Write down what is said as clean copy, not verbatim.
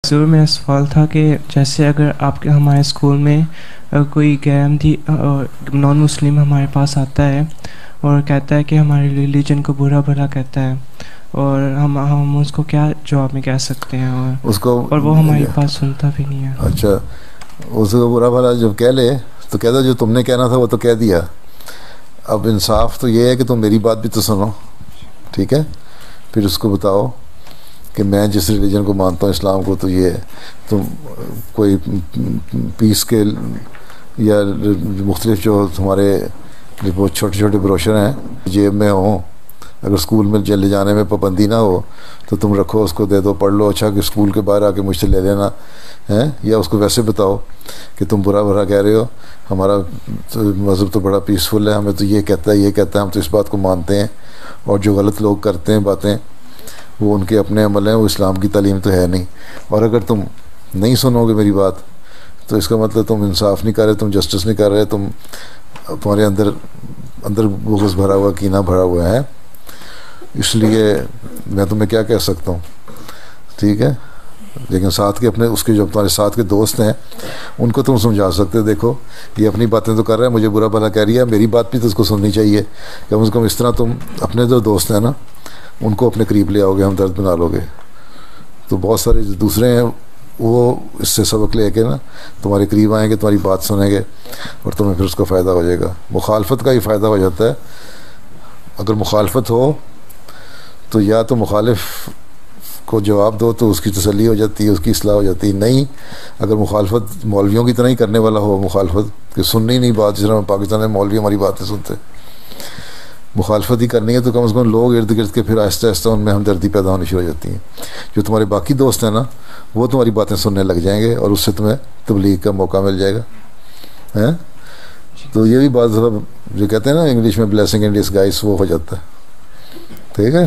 ضرور میرا سوال تھا کہ جیسے اگر آپ کے ہمارے اسکول میں کوئی غیر احمدی نان مسلم ہمارے پاس آتا ہے اور کہتا ہے کہ ہمارے ریلیجن کو برا بھلا کہتا ہے، اور ہم اس کو کیا جواب میں کہہ سکتے ہیں، اور وہ ہماری بات سنتا بھی نہیں ہے؟ اچھا، اس کو برا بھلا جب کہہ لے تو کہہ دو جو تم نے کہنا تھا وہ تو کہہ دیا. اب انصاف تو یہ ہے کہ تم میری بات بھی تو سنو، ٹھیک ہے؟ پھر اس کو بتاؤ کہ میں جس ریلیجن کو مانتا ہوں اسلام کو، تو یہ تم کوئی پیس کے یا مختلف جو تمہارے بہت چھوٹے چھوٹے بروشر ہیں جیب میں ہوں، اگر اسکول میں لے جانے میں پابندی نہ ہو تو تم رکھو، اس کو دے دو، پڑھ لو. اچھا کہ اسکول کے باہر آ کے مجھ سے لے لینا ہے، یا اس کو ویسے بتاؤ کہ تم برا بھلا کہہ رہے ہو، ہمارا مذہب تو بڑا پیسفل ہے، ہمیں تو یہ کہتا ہے یہ کہتا ہے، ہم تو اس بات کو مانتے ہیں، اور جو غلط لوگ کرتے ہیں باتیں وہ ان کے اپنے عمل ہیں، وہ اسلام کی تعلیم تو ہے نہیں. اور اگر تم نہیں سنو گے میری بات تو اس کا مطلب تم انصاف نہیں کر رہے، تم جسٹس نہیں کر رہے، تمہارے اندر بغض بھرا ہوا، کینہ بھرا ہوا ہے. اس لیے میں تمہیں کیا کہہ سکتا ہوں، ٹھیک ہے؟ لیکن ساتھ کے اپنے اس کے جو تمہارے ساتھ کے دوست ہیں ان کو تم سمجھا سکتے ہو، دیکھو یہ اپنی باتیں تو کر رہا ہے، مجھے برا بھلا کہہ رہی ہے، میری بات بھی تو اس کو سننی چاہیے. کم از کم اس طرح تم اپنے جو دوست ہیں نا ان کو اپنے قریب لے آؤ گے، ہمدرد بنا لو گے. تو بہت سارے جو دوسرے ہیں وہ اس سے سبق لے کے نا تمہارے قریب آئیں گے، تمہاری بات سنیں گے، اور تمہیں پھر اس کا فائدہ ہو جائے گا. مخالفت کا ہی فائدہ ہو جاتا ہے. اگر مخالفت ہو تو یا تو مخالف کو جواب دو تو اس کی تسلی ہو جاتی ہے، اس کی اصلاح ہو جاتی ہے. نہیں، اگر مخالفت مولویوں کی طرح ہی کرنے والا ہو، مخالفت کہ سننی نہیں بات، جس طرح پاکستان میں مولوی ہماری باتیں سنتے، مخالفت ہی کرنی ہے تو کم از کم لوگ ارد گرد کے پھر آہستہ آہستہ ان میں ہمدردی پیدا ہونی شروع ہو جاتی ہیں. جو تمہارے باقی دوست ہیں نا وہ تمہاری باتیں سننے لگ جائیں گے، اور اس سے تمہیں تبلیغ کا موقع مل جائے گا. تو یہ بھی بات جو کہتے ہیں نا انگلش میں بلیسنگ ان ڈسگائز، وہ ہو جاتا ہے. ٹھیک ہے.